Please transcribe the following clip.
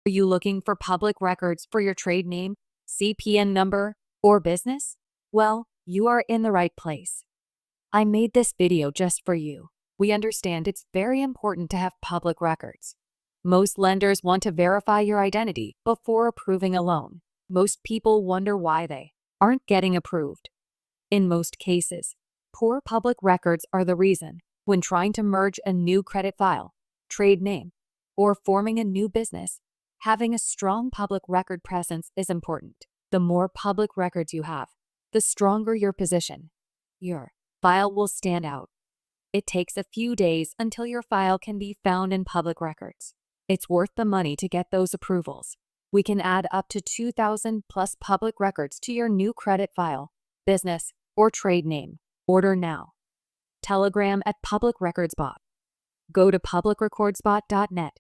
Are you looking for public records for your trade name, CPN number, or business? Well, you are in the right place. I made this video just for you. We understand it's very important to have public records. Most lenders want to verify your identity before approving a loan. Most people wonder why they aren't getting approved. In most cases, poor public records are the reason. When trying to merge a new credit file, trade name, or forming a new business, having a strong public record presence is important. The more public records you have, the stronger your position. Your file will stand out. It takes a few days until your file can be found in public records. It's worth the money to get those approvals. We can add up to 2,000 plus public records to your new credit file, business, or trade name. Order now. Telegram at Public Records Bot. Go to publicrecordspot.net